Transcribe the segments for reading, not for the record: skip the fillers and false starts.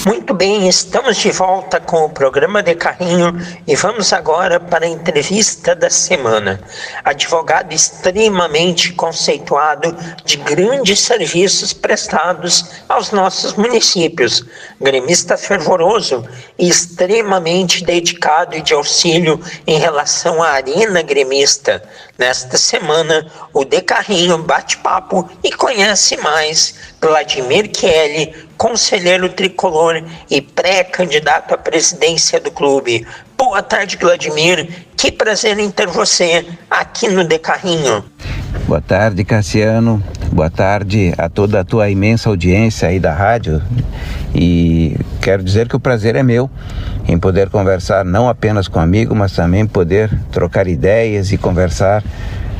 Muito bem, estamos de volta com o programa de Carrinho e vamos agora para a entrevista da semana. Advogado extremamente conceituado de grandes serviços prestados aos nossos municípios, gremista fervoroso e extremamente dedicado e de auxílio em relação à arena gremista. Nesta semana, o De Carrinho bate papo e conhece mais Vladimir Kelly, conselheiro tricolor e pré-candidato à presidência do clube. Boa tarde, Vladimir. Que prazer em ter você aqui no De Carrinho. Boa tarde, Cassiano. Boa tarde a toda a tua imensa audiência aí da rádio. E quero dizer que o prazer é meu em poder conversar não apenas com amigo, mas também poder trocar ideias e conversar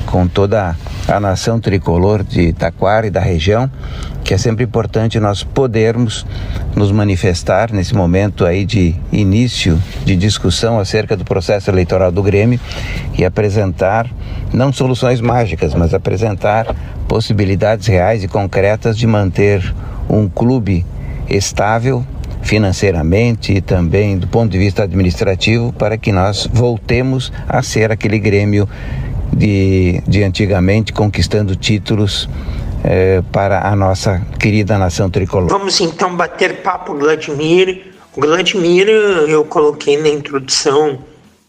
com toda a nação tricolor de Taquara e da região, que é sempre importante nós podermos nos manifestar nesse momento aí de início de discussão acerca do processo eleitoral do Grêmio e apresentar não soluções mágicas, mas apresentar possibilidades reais e concretas de manter um clube estável financeiramente e também do ponto de vista administrativo, para que nós voltemos a ser aquele Grêmio de antigamente, conquistando títulos para a nossa querida nação tricolor. Vamos então bater papo, Vladimir. O Vladimir, eu coloquei na introdução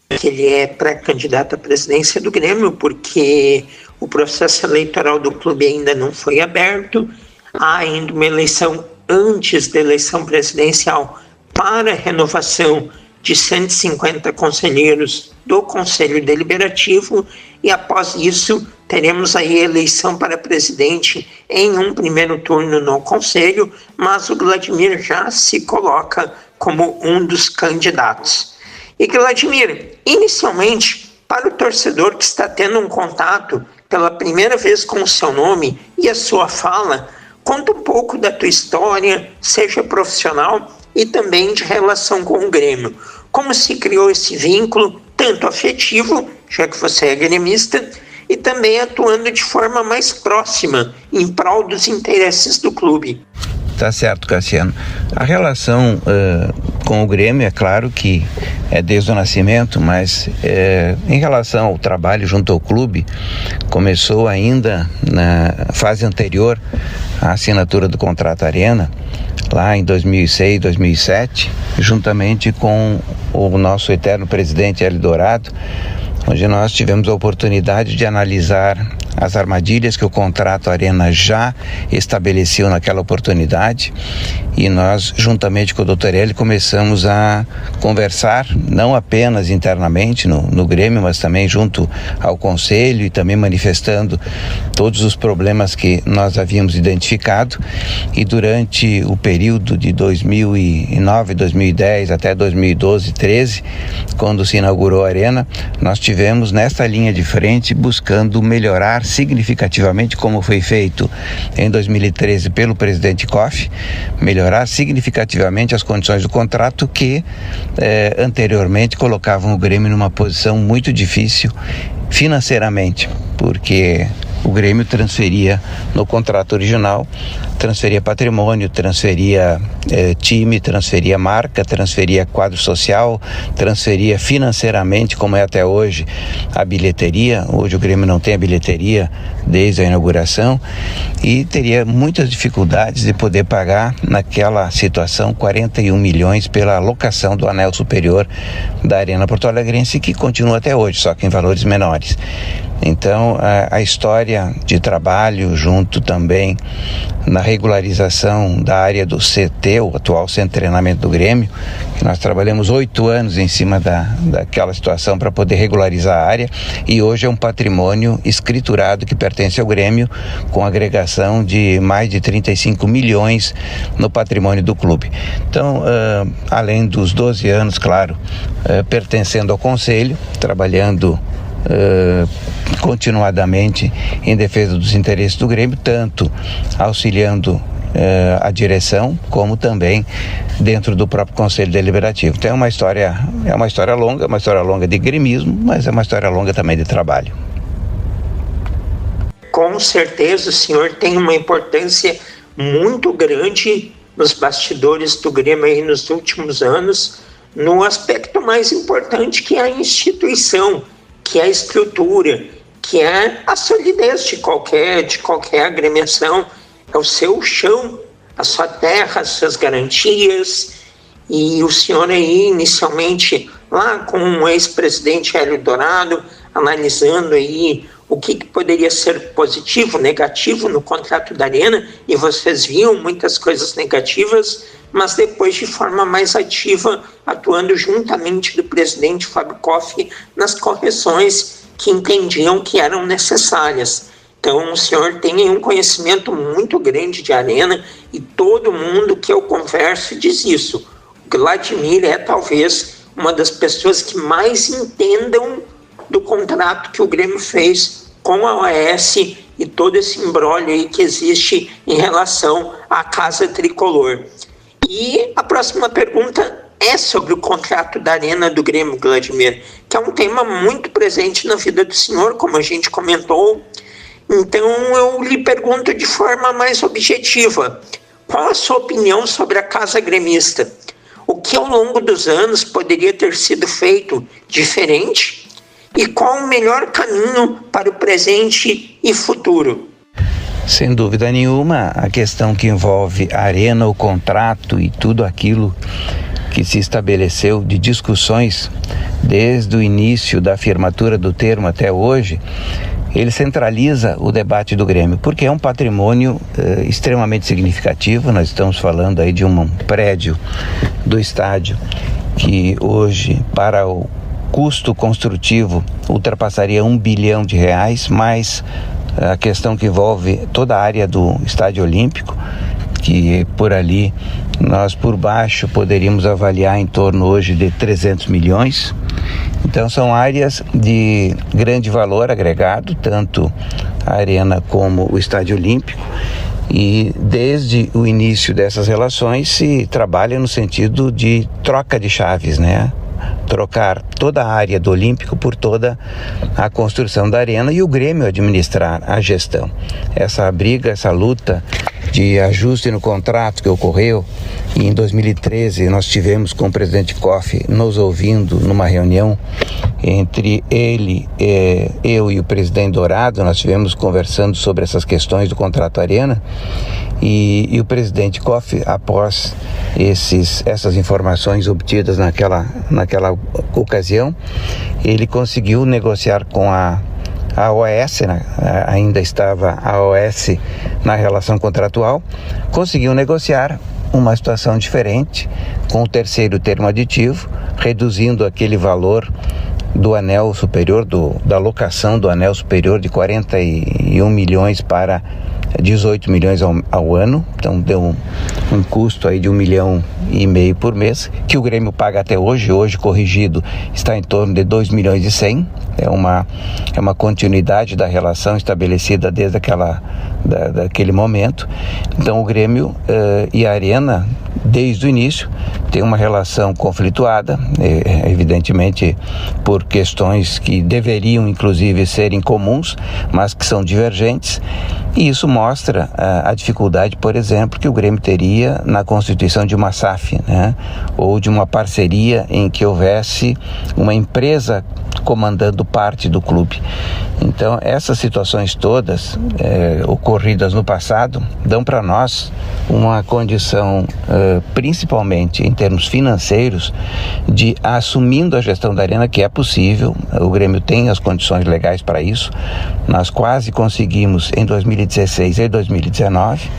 que ele é pré-candidato à presidência do Grêmio, porque o processo eleitoral do clube ainda não foi aberto. Há ainda uma eleição antes da eleição presidencial para a renovação de 150 conselheiros do Conselho Deliberativo, e após isso teremos aí a eleição para presidente em um primeiro turno no Conselho, mas o Vladimir já se coloca como um dos candidatos. E Vladimir, inicialmente, para o torcedor que está tendo um contato pela primeira vez com o seu nome e a sua fala, conta um pouco da tua história, seja profissional e também de relação com o Grêmio. Como se criou esse vínculo, tanto afetivo, já que você é gremista, e também atuando de forma mais próxima em prol dos interesses do clube. Tá certo, Cassiano. A relação com o Grêmio, é claro que é desde o nascimento, mas em relação ao trabalho junto ao clube, começou ainda na fase anterior à assinatura do contrato Arena, lá em 2006, 2007, juntamente com o nosso eterno presidente Hélio Dourado, onde nós tivemos a oportunidade de analisar as armadilhas que o contrato Arena já estabeleceu naquela oportunidade, e nós, juntamente com o Dr. Hélio, começamos a conversar, não apenas internamente no Grêmio, mas também junto ao Conselho, e também manifestando todos os problemas que nós havíamos identificado. E durante o período de 2009, 2010 até 2012, 13, quando se inaugurou a Arena, nós tivemos nesta linha de frente buscando melhorar significativamente, como foi feito em 2013 pelo presidente Koff, melhorar significativamente as condições do contrato que anteriormente colocavam o Grêmio numa posição muito difícil financeiramente, porque o Grêmio transferia no contrato original, transferia patrimônio, transferia time, transferia marca, transferia quadro social, transferia financeiramente, como é até hoje, a bilheteria. Hoje o Grêmio não tem a bilheteria desde a inauguração, e teria muitas dificuldades de poder pagar naquela situação 41 milhões pela locação do anel superior da Arena Porto Alegrense, que continua até hoje, só que em valores menores. Então, a história de trabalho junto também na regularização da área do CT, o atual Centro de Treinamento do Grêmio, que nós trabalhamos 8 anos em cima daquela situação para poder regularizar a área, e hoje é um patrimônio escriturado que pertence ao Grêmio, com agregação de mais de 35 milhões no patrimônio do clube. Então, além dos 12 anos, claro, pertencendo ao Conselho, trabalhando continuadamente em defesa dos interesses do Grêmio, tanto auxiliando a direção, como também dentro do próprio Conselho Deliberativo. Então é uma história longa de gremismo, mas é uma história longa também de trabalho. Com certeza o senhor tem uma importância muito grande nos bastidores do Grêmio aí nos últimos anos, no aspecto mais importante, que é a instituição, que é a estrutura, que é a solidez de qualquer agremiação, é o seu chão, a sua terra, as suas garantias. E o senhor aí, inicialmente, lá com o ex-presidente Hélio Dourado, analisando aí o que poderia ser positivo, negativo no contrato da Arena, e vocês viam muitas coisas negativas, mas depois de forma mais ativa, atuando juntamente do presidente Fábio Koff nas correções que entendiam que eram necessárias. Então o senhor tem um conhecimento muito grande de Arena, e todo mundo que eu converso diz isso. O Vladimir é talvez uma das pessoas que mais entendam do contrato que o Grêmio fez com a OAS e todo esse imbróglio aí que existe em relação à Casa Tricolor. E a próxima pergunta é sobre o contrato da Arena do Grêmio, Vladimir, que é um tema muito presente na vida do senhor, como a gente comentou. Então eu lhe pergunto de forma mais objetiva: qual a sua opinião sobre a Casa Gremista? O que ao longo dos anos poderia ter sido feito diferente? E qual o melhor caminho para o presente e futuro? Sem dúvida nenhuma, a questão que envolve a Arena, o contrato e tudo aquilo que se estabeleceu de discussões desde o início da firmatura do termo até hoje, ele centraliza o debate do Grêmio, porque é um patrimônio extremamente significativo. Nós estamos falando aí de um prédio do estádio que hoje, para o custo construtivo, ultrapassaria R$1 bilhão, mais a questão que envolve toda a área do Estádio Olímpico, que por ali nós por baixo poderíamos avaliar em torno hoje de 300 milhões. Então são áreas de grande valor agregado, tanto a Arena como o Estádio Olímpico, e desde o início dessas relações se trabalha no sentido de troca de chaves, né? Trocar toda a área do Olímpico por toda a construção da Arena e o Grêmio administrar a gestão. Essa briga, essa luta de ajuste no contrato que ocorreu, e em 2013 nós tivemos com o presidente Koff nos ouvindo numa reunião entre ele, eu e o presidente Dourado. Nós estivemos conversando sobre essas questões do contrato Arena, e o presidente Koff, após essas informações obtidas naquela ocasião, ele conseguiu negociar com a OAS, né? Ainda estava a OAS na relação contratual, conseguiu negociar uma situação diferente com o terceiro termo aditivo, reduzindo aquele valor do anel superior, da locação do anel superior de 41 milhões para 18 milhões ao ano. Então deu um custo aí de 1,5 milhão por mês, que o Grêmio paga até hoje corrigido está em torno de 2 milhões e 100. É uma continuidade da relação estabelecida desde daquele momento. Então o Grêmio e a Arena, desde o início, tem uma relação conflituada, evidentemente por questões que deveriam inclusive serem comuns, mas que são divergentes, e isso mostra a dificuldade, por exemplo, que o Grêmio teria na constituição de uma SAF, né? Ou de uma parceria em que houvesse uma empresa comandando parte do clube. Então essas situações todas ocorridas no passado dão para nós uma condição, principalmente em termos financeiros, de assumindo a gestão da Arena, que é possível. O Grêmio tem as condições legais para isso. Nós quase conseguimos em 2016 e 2019.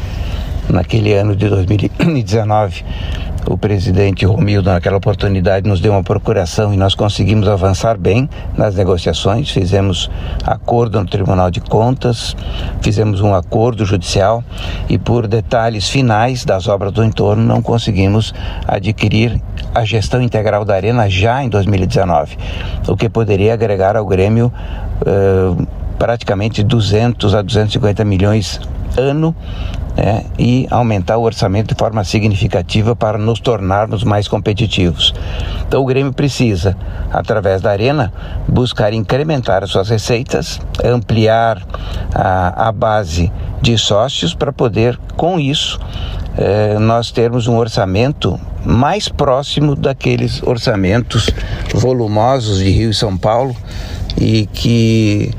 Naquele ano de 2019, o presidente Romildo, naquela oportunidade, nos deu uma procuração e nós conseguimos avançar bem nas negociações. Fizemos acordo no Tribunal de Contas, fizemos um acordo judicial e, por detalhes finais das obras do entorno, não conseguimos adquirir a gestão integral da Arena já em 2019, o que poderia agregar ao Grêmio praticamente 200 a 250 milhões ano, e aumentar o orçamento de forma significativa para nos tornarmos mais competitivos. Então o Grêmio precisa, através da Arena, buscar incrementar as suas receitas, ampliar a base de sócios para poder, com isso, nós termos um orçamento mais próximo daqueles orçamentos volumosos de Rio e São Paulo e que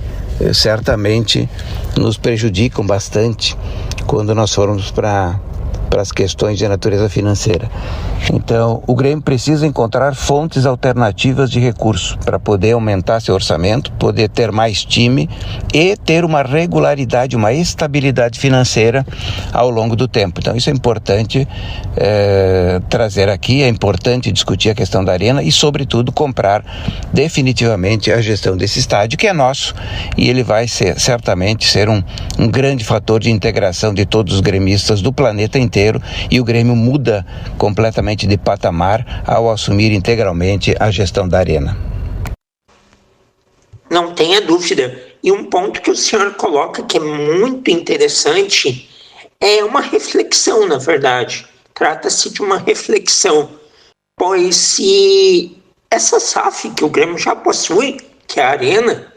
certamente nos prejudicam bastante quando nós formos para as questões de natureza financeira. Então, o Grêmio precisa encontrar fontes alternativas de recurso para poder aumentar seu orçamento, poder ter mais time e ter uma regularidade, uma estabilidade financeira ao longo do tempo. Então, isso é importante trazer aqui, é importante discutir a questão da Arena e, sobretudo, comprar definitivamente a gestão desse estádio, que é nosso, e ele vai certamente ser um grande fator de integração de todos os gremistas do planeta inteiro, e o Grêmio muda completamente de patamar ao assumir integralmente a gestão da Arena. Não tenha dúvida. E um ponto que o senhor coloca que é muito interessante é uma reflexão, na verdade. Trata-se de uma reflexão, pois se essa SAF que o Grêmio já possui, que é a Arena,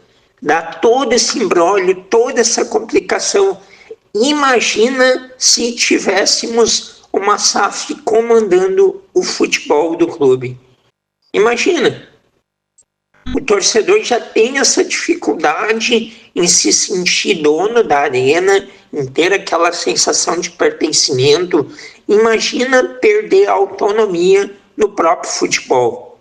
dá todo esse imbróglio, toda essa complicação, imagina se tivéssemos uma SAF comandando o futebol do clube. Imagina, o torcedor já tem essa dificuldade em se sentir dono da Arena, em ter aquela sensação de pertencimento. Imagina perder a autonomia no próprio futebol.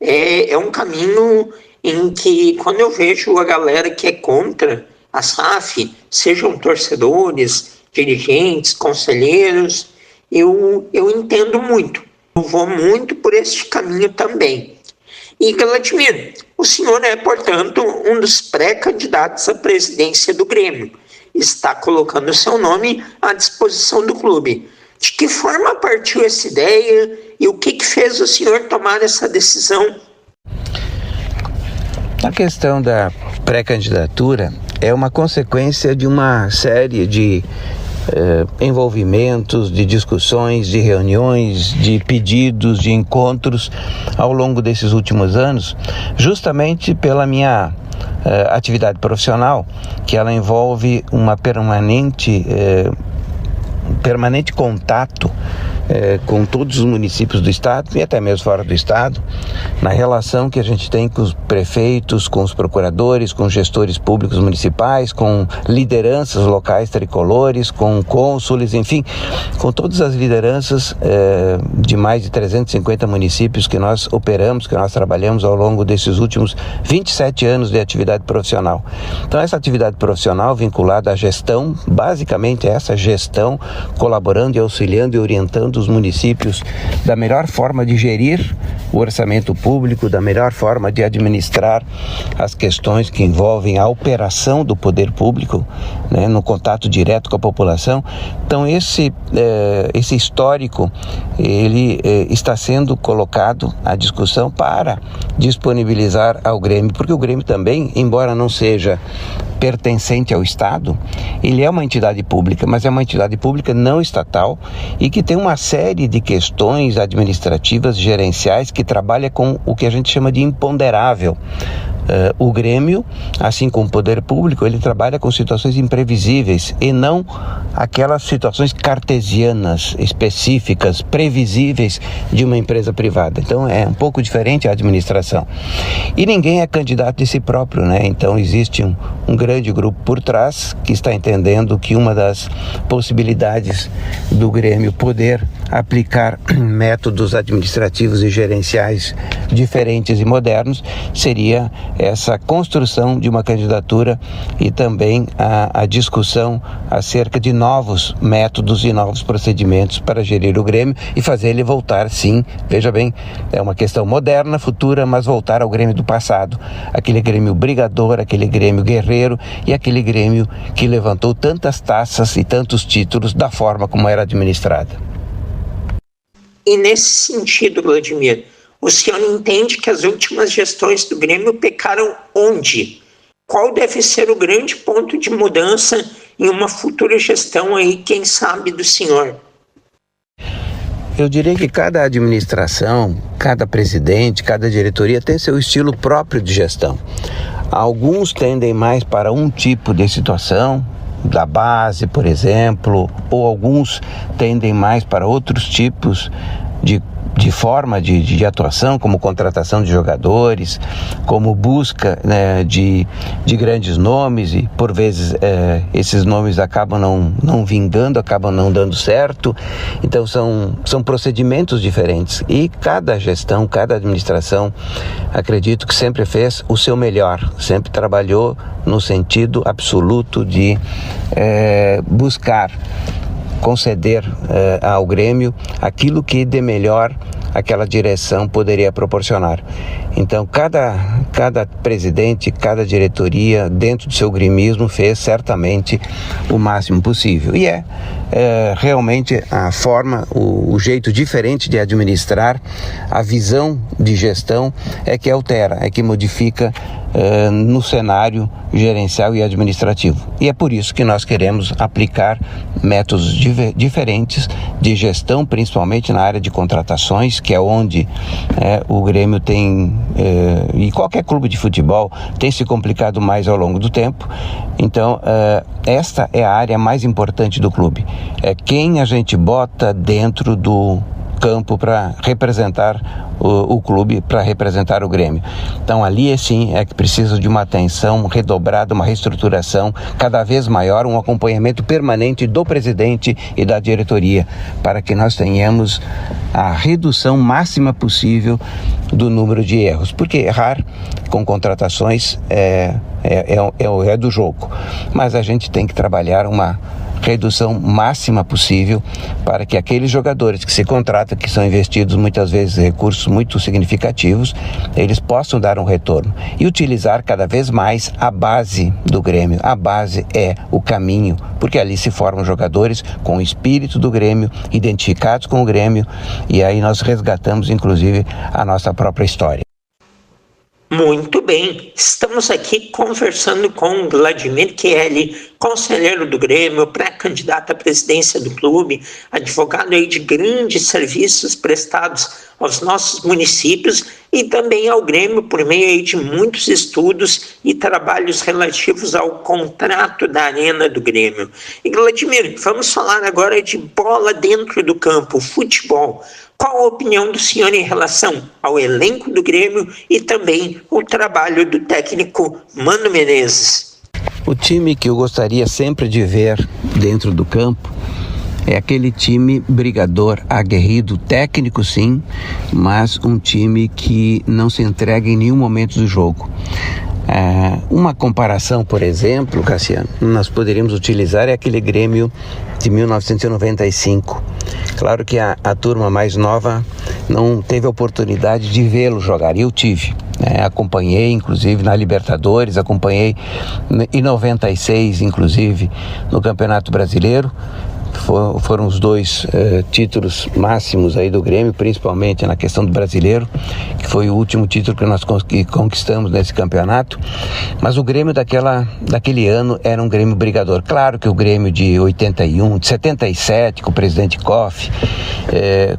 É um caminho em que, quando eu vejo a galera que é contra a SAF, sejam torcedores, dirigentes, conselheiros, eu entendo muito. Eu vou muito por este caminho também. E, Vladimir, o senhor é, portanto, um dos pré-candidatos à presidência do Grêmio. Está colocando seu nome à disposição do clube. De que forma partiu essa ideia e o que fez o senhor tomar essa decisão? A questão da pré-candidatura é uma consequência de uma série de envolvimentos, de discussões, de reuniões, de pedidos, de encontros ao longo desses últimos anos, justamente pela minha atividade profissional, que ela envolve uma permanente contato com todos os municípios do estado e até mesmo fora do estado, na relação que a gente tem com os prefeitos, com os procuradores, com os gestores públicos municipais, com lideranças locais tricolores, com cônsules, enfim, com todas as lideranças de mais de 350 municípios que nós operamos, que nós trabalhamos ao longo desses últimos 27 anos de atividade profissional. Então, essa atividade profissional vinculada à gestão, basicamente essa gestão, colaborando e auxiliando e orientando os municípios da melhor forma de gerir o orçamento público, da melhor forma de administrar as questões que envolvem a operação do poder público, né, no contato direto com a população. Então esse histórico, ele está sendo colocado à discussão para disponibilizar ao Grêmio, porque o Grêmio também, embora não seja pertencente ao Estado, ele é uma entidade pública, mas é uma entidade pública não estatal e que tem uma série de questões administrativas, gerenciais, que trabalha com o que a gente chama de imponderável. O Grêmio, assim como o poder público, ele trabalha com situações imprevisíveis e não aquelas situações cartesianas, específicas, previsíveis de uma empresa privada. Então é um pouco diferente a administração. E ninguém é candidato de si próprio, né? Então existe um grande grupo por trás que está entendendo que uma das possibilidades do Grêmio poder aplicar métodos administrativos e gerenciais diferentes e modernos seria essa construção de uma candidatura e também a discussão acerca de novos métodos e novos procedimentos para gerir o Grêmio e fazer ele voltar, sim, veja bem, é uma questão moderna, futura, mas voltar ao Grêmio do passado, aquele Grêmio brigador, aquele Grêmio guerreiro e aquele Grêmio que levantou tantas taças e tantos títulos da forma como era administrada. E nesse sentido, Vladimir, o senhor entende que as últimas gestões do Grêmio pecaram onde? Qual deve ser o grande ponto de mudança em uma futura gestão aí, quem sabe, do senhor? Eu diria que cada administração, cada presidente, cada diretoria tem seu estilo próprio de gestão. Alguns tendem mais para um tipo de situação, da base, por exemplo, ou alguns tendem mais para outros tipos de forma de atuação, como contratação de jogadores, como busca, né, de grandes nomes, e por vezes esses nomes acabam não vingando, acabam não dando certo. Então são procedimentos diferentes, e cada gestão, cada administração, acredito que sempre fez o seu melhor, sempre trabalhou no sentido absoluto de buscar conceder ao Grêmio aquilo que de melhor aquela direção poderia proporcionar. Então cada presidente, cada diretoria dentro do seu gremismo fez certamente o máximo possível, e realmente a forma, o jeito diferente de administrar, a visão de gestão é que altera, é que modifica no cenário gerencial e administrativo. E é por isso que nós queremos aplicar métodos diferentes de gestão, principalmente na área de contratações, que é onde o Grêmio tem, e qualquer clube de futebol, tem se complicado mais ao longo do tempo. Então, esta é a área mais importante do clube. É quem a gente bota dentro do campo para representar o clube, para representar o Grêmio. Então ali sim é que precisa de uma atenção redobrada, uma reestruturação cada vez maior, um acompanhamento permanente do presidente e da diretoria, para que nós tenhamos a redução máxima possível do número de erros, porque errar com contratações é do jogo, mas a gente tem que trabalhar uma redução máxima possível para que aqueles jogadores que se contratam, que são investidos muitas vezes recursos muito significativos, eles possam dar um retorno e utilizar cada vez mais a base do Grêmio. A base é o caminho, porque ali se formam jogadores com o espírito do Grêmio, identificados com o Grêmio, e aí nós resgatamos inclusive a nossa própria história. Muito bem, estamos aqui conversando com Vladimir Chieli, conselheiro do Grêmio, pré-candidato à presidência do clube, advogado aí de grandes serviços prestados aos nossos municípios e também ao Grêmio por meio aí de muitos estudos e trabalhos relativos ao contrato da Arena do Grêmio. E Vladimir, vamos falar agora de bola dentro do campo, futebol. Qual a opinião do senhor em relação ao elenco do Grêmio e também o trabalho do técnico Mano Menezes? O time que eu gostaria sempre de ver dentro do campo é aquele time brigador, aguerrido, técnico sim, mas um time que não se entrega em nenhum momento do jogo. Uma comparação, por exemplo, Cassiano, nós poderíamos utilizar é aquele Grêmio de 1995. Claro que a turma mais nova não teve a oportunidade de vê-lo jogar, e eu tive. Acompanhei, inclusive, na Libertadores, acompanhei em 96, inclusive, no Campeonato Brasileiro. Foram os dois títulos máximos aí do Grêmio, principalmente na questão do Brasileiro, que foi o último título que nós conquistamos nesse campeonato. Mas o Grêmio daquele ano era um Grêmio brigador. Claro que o Grêmio de 81, de 77, com o presidente Koff,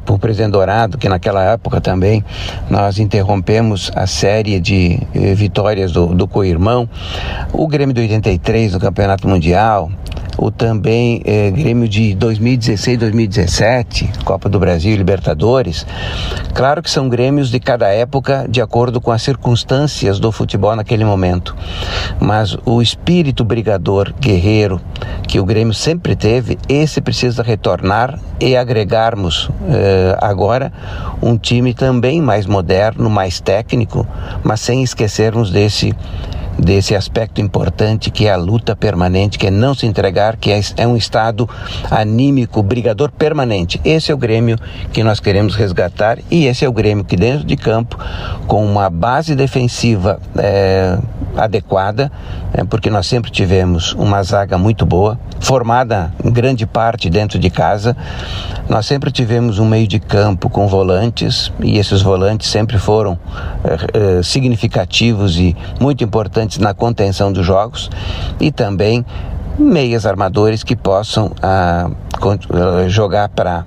com o presidente Dourado, que naquela época também nós interrompemos a série de vitórias do co-irmão. O Grêmio de 83 no Campeonato Mundial, ou também Grêmio de 2016, 2017, Copa do Brasil e Libertadores. Claro que são Grêmios de cada época, de acordo com as circunstâncias do futebol naquele momento. Mas o espírito brigador, guerreiro, que o Grêmio sempre teve, esse precisa retornar e agregarmos agora um time também mais moderno, mais técnico, mas sem esquecermos desse aspecto importante que é a luta permanente, que é não se entregar, que é um estado anímico, brigador permanente. Esse é o Grêmio que nós queremos resgatar, e esse é o Grêmio que dentro de campo, com uma base defensiva adequada, porque nós sempre tivemos uma zaga muito boa, formada em grande parte dentro de casa. Nós sempre tivemos um meio de campo com volantes, e esses volantes sempre foram significativos e muito importantes na contenção dos jogos, e também meias armadores que possam jogar para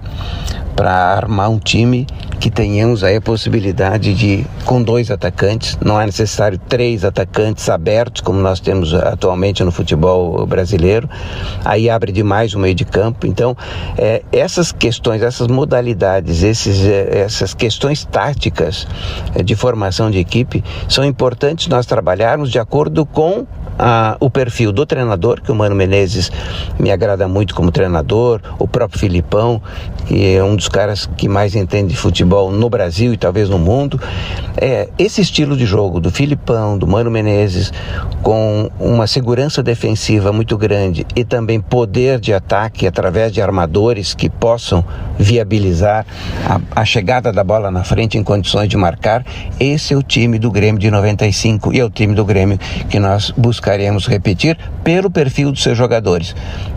armar um time que tenhamos aí a possibilidade de, com 2 atacantes, não é necessário 3 atacantes abertos, como nós temos atualmente no futebol brasileiro, aí abre demais o meio de campo. Então, essas questões, essas modalidades, essas questões táticas de formação de equipe, são importantes nós trabalharmos de acordo com o perfil do treinador, que o Mano Menezes me agrada muito como treinador, o próprio Filipão, que é um dos caras que mais entende de futebol no Brasil e talvez no mundo. Esse estilo de jogo do Filipão, do Mano Menezes, com uma segurança defensiva muito grande e também poder de ataque através de armadores que possam viabilizar a chegada da bola na frente em condições de marcar, esse é o time do Grêmio de 95 e é o time do Grêmio que nós buscaremos repetir pelo perfil dos seus jogadores.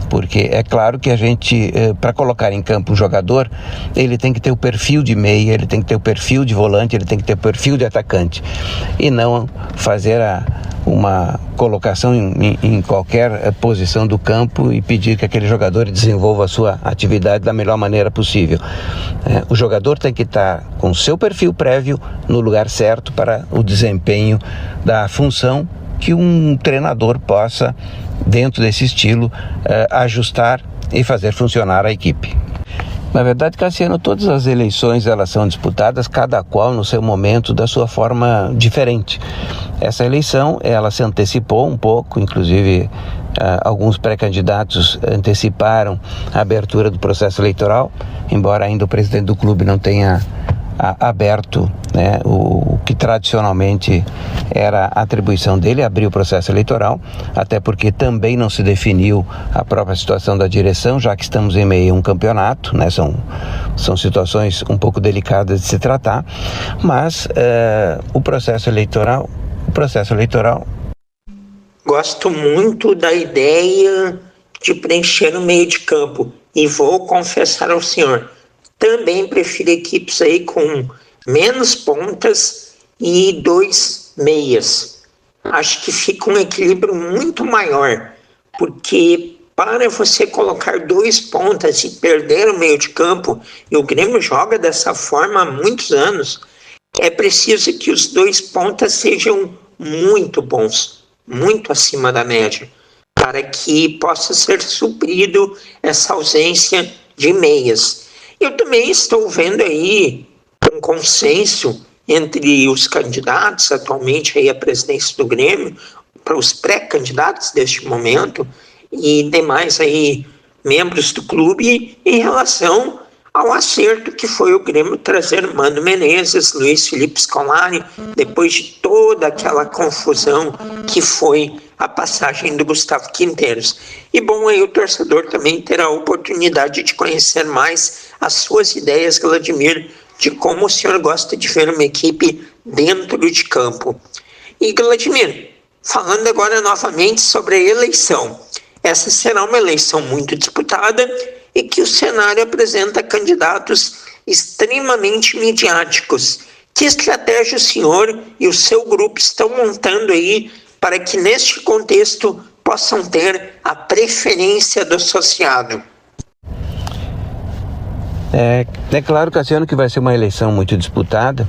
Porque é claro que a gente, para colocar em campo um jogador, ele tem que ter o perfil de meia, ele tem que ter o perfil de volante, ele tem que ter o perfil de atacante. E não fazer uma colocação em qualquer posição do campo e pedir que aquele jogador desenvolva a sua atividade da melhor maneira possível. O jogador tem que estar com o seu perfil prévio no lugar certo para o desempenho da função que um treinador possa, dentro desse estilo, ajustar e fazer funcionar a equipe. Na verdade, Cassiano, todas as eleições elas são disputadas, cada qual no seu momento, da sua forma diferente. Essa eleição, ela se antecipou um pouco, inclusive alguns pré-candidatos anteciparam a abertura do processo eleitoral, embora ainda o presidente do clube não tenha aberto, né, o que tradicionalmente era a atribuição dele, abrir o processo eleitoral, até porque também não se definiu a própria situação da direção, já que estamos em meio a um campeonato, né, são situações um pouco delicadas de se tratar, mas o processo eleitoral. Gosto muito da ideia de preencher o meio de campo e vou confessar ao senhor, também prefiro equipes aí com menos pontas e 2 meias. Acho que fica um equilíbrio muito maior, porque para você colocar 2 pontas e perder o meio de campo, e o Grêmio joga dessa forma há muitos anos, é preciso que os 2 pontas sejam muito bons, muito acima da média, para que possa ser suprido essa ausência de meias. Eu também estou vendo aí um consenso entre os candidatos atualmente aí à presidência do Grêmio, para os pré-candidatos deste momento e demais aí membros do clube em relação ao acerto que foi o Grêmio trazer Mano Menezes, Luiz Felipe Scolari, depois de toda aquela confusão que foi a passagem do Gustavo Quinteiros. E bom, aí o torcedor também terá a oportunidade de conhecer mais as suas ideias, Vladimir, de como o senhor gosta de ver uma equipe dentro de campo. E Vladimir, falando agora novamente sobre a eleição, essa será uma eleição muito disputada e que o cenário apresenta candidatos extremamente midiáticos. Que estratégia o senhor e o seu grupo estão montando aí para que neste contexto possam ter a preferência do associado? É claro, Cassiano, que vai ser uma eleição muito disputada,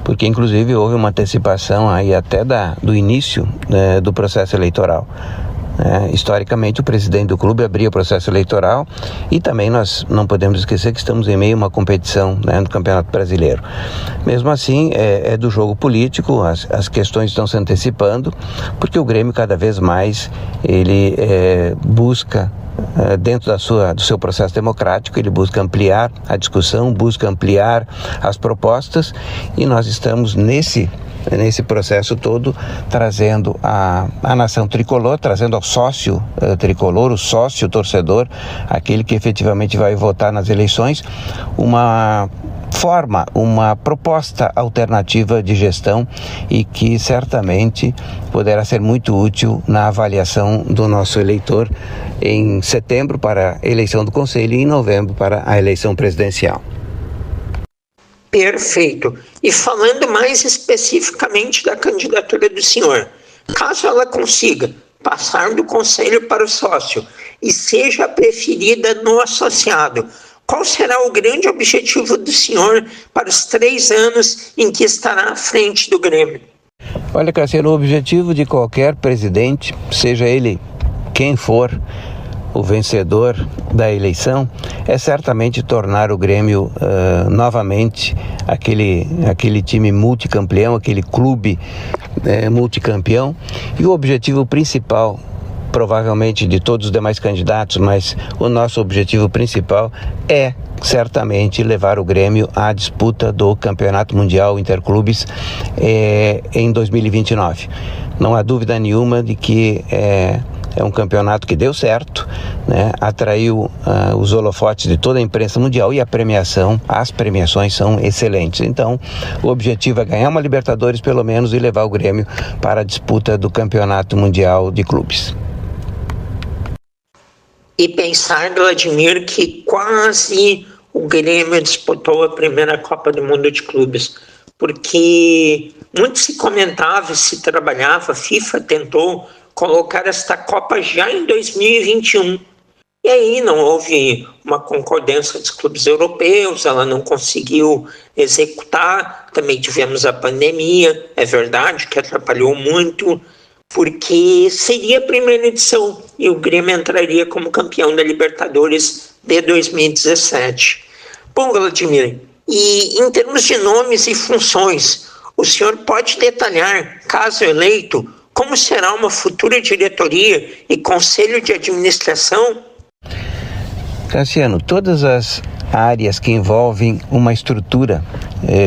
porque inclusive houve uma antecipação aí até do início, né, do processo eleitoral. Historicamente, o presidente do clube abria o processo eleitoral e também nós não podemos esquecer que estamos em meio a uma competição, né, no Campeonato Brasileiro. Mesmo assim, é do jogo político, as questões estão se antecipando, porque o Grêmio cada vez mais ele busca, dentro do seu processo democrático, ele busca ampliar a discussão, busca ampliar as propostas e nós estamos nesse processo todo, trazendo a nação tricolor, trazendo ao sócio tricolor, o sócio torcedor, aquele que efetivamente vai votar nas eleições, uma proposta alternativa de gestão e que certamente poderá ser muito útil na avaliação do nosso eleitor em setembro para a eleição do Conselho e em novembro para a eleição presidencial. Perfeito. E falando mais especificamente da candidatura do senhor, caso ela consiga passar do conselho para o sócio e seja preferida no associado, qual será o grande objetivo do senhor para os 3 anos em que estará à frente do Grêmio? Olha, Cassiano, o objetivo de qualquer presidente, seja ele quem for o vencedor da eleição, é certamente tornar o Grêmio novamente aquele time multicampeão, aquele clube multicampeão. E o objetivo principal, provavelmente de todos os demais candidatos, mas o nosso objetivo principal é certamente levar o Grêmio à disputa do Campeonato Mundial Interclubes em 2029. Não há dúvida nenhuma de que é um campeonato que deu certo, né? Atraiu os holofotes de toda a imprensa mundial e as premiações são excelentes. Então, o objetivo é ganhar uma Libertadores pelo menos e levar o Grêmio para a disputa do Campeonato Mundial de Clubes. E pensar, Vladimir, que quase o Grêmio disputou a primeira Copa do Mundo de Clubes, porque muito se comentava e se trabalhava, a FIFA tentou colocar esta Copa já em 2021. E aí não houve uma concordância dos clubes europeus, ela não conseguiu executar, também tivemos a pandemia, é verdade que atrapalhou muito, porque seria a primeira edição e o Grêmio entraria como campeão da Libertadores de 2017. Bom, Vladimir, e em termos de nomes e funções, o senhor pode detalhar, caso eleito, como será uma futura diretoria e conselho de administração? Cassiano, todas as áreas que envolvem uma estrutura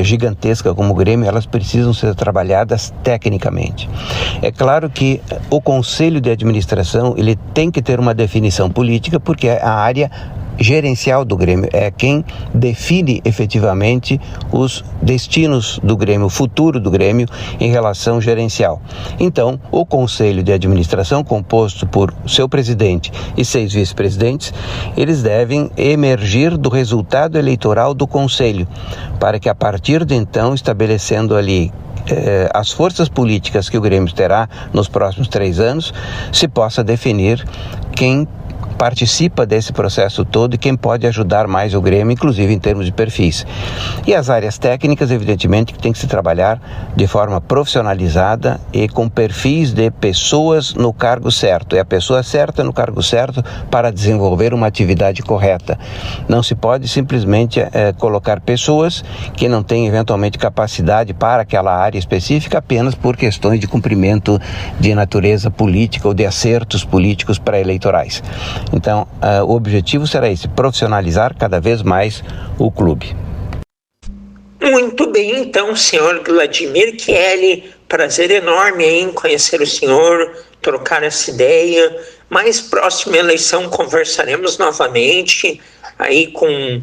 gigantesca como o Grêmio, elas precisam ser trabalhadas tecnicamente. É claro que o conselho de administração ele tem que ter uma definição política, porque é a área gerencial do Grêmio, é quem define efetivamente os destinos do Grêmio, o futuro do Grêmio em relação gerencial. Então, o Conselho de Administração, composto por seu presidente e 6 vice-presidentes, eles devem emergir do resultado eleitoral do Conselho, para que a partir de então, estabelecendo ali as forças políticas que o Grêmio terá nos próximos 3 anos, se possa definir quem participa desse processo todo e quem pode ajudar mais o Grêmio, inclusive em termos de perfis. E as áreas técnicas, evidentemente, que tem que se trabalhar de forma profissionalizada e com perfis de pessoas no cargo certo. É a pessoa certa no cargo certo para desenvolver uma atividade correta. Não se pode simplesmente colocar pessoas que não têm eventualmente capacidade para aquela área específica apenas por questões de cumprimento de natureza política ou de acertos políticos pré-eleitorais. Então, o objetivo será esse, profissionalizar cada vez mais o clube. Muito bem, então, senhor Vladimir Chieli, prazer enorme em conhecer o senhor, trocar essa ideia. Mais próxima eleição conversaremos novamente, aí com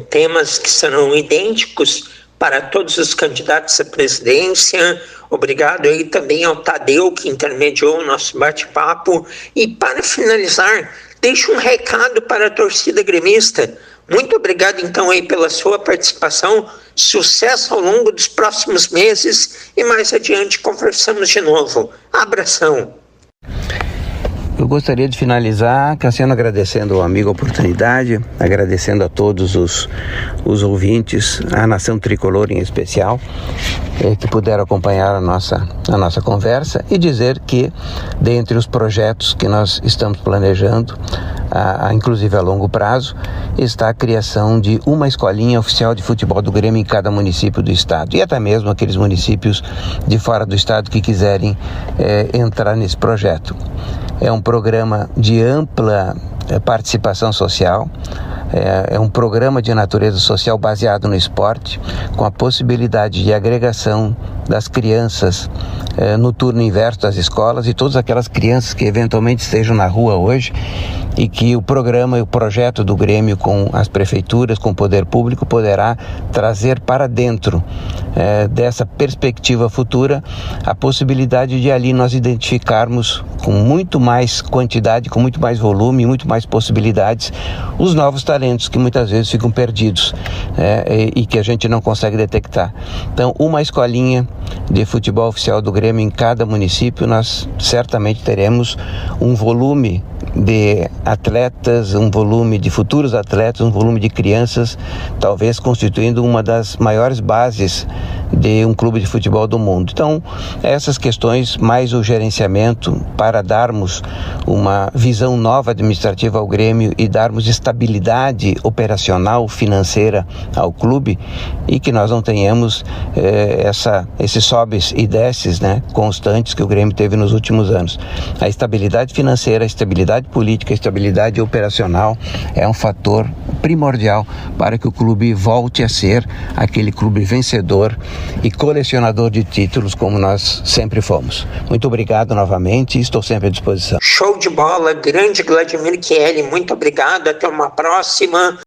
temas que serão idênticos para todos os candidatos à presidência. Obrigado aí também ao Tadeu, que intermediou o nosso bate-papo. E para finalizar, deixo um recado para a torcida gremista. Muito obrigado então aí pela sua participação, sucesso ao longo dos próximos meses e mais adiante conversamos de novo. Abração! Eu gostaria de finalizar, Cassiano, agradecendo ao amigo a oportunidade, agradecendo a todos os ouvintes, a Nação Tricolor em especial, que puderam acompanhar a nossa conversa e dizer que, dentre os projetos que nós estamos planejando, inclusive a longo prazo, está a criação de uma escolinha oficial de futebol do Grêmio em cada município do estado e até mesmo aqueles municípios de fora do estado que quiserem entrar nesse projeto. É um programa de ampla participação social, é um programa de natureza social baseado no esporte, com a possibilidade de agregação das crianças no turno inverso das escolas e todas aquelas crianças que eventualmente estejam na rua hoje e que o programa e o projeto do Grêmio com as prefeituras, com o poder público, poderá trazer para dentro dessa perspectiva futura a possibilidade de ali nós identificarmos com muito mais quantidade, com muito mais volume, muito mais possibilidades, os novos talentos que muitas vezes ficam perdidos e que a gente não consegue detectar. Então, uma escolinha de futebol oficial do Grêmio em cada município, nós certamente teremos um volume de atletas, um volume de futuros atletas, um volume de crianças, talvez constituindo uma das maiores bases de um clube de futebol do mundo. Então, essas questões, mais o gerenciamento, para darmos uma visão nova administrativa ao Grêmio e darmos estabilidade operacional, financeira ao clube, e que nós não tenhamos esses sobes e desces, constantes que o Grêmio teve nos últimos anos. A estabilidade financeira, a estabilidade política, a estabilidade operacional é um fator primordial para que o clube volte a ser aquele clube vencedor e colecionador de títulos como nós sempre fomos. Muito obrigado novamente e estou sempre à disposição. Show de bola, grande Vladimir Chieli, muito obrigado, até uma próxima.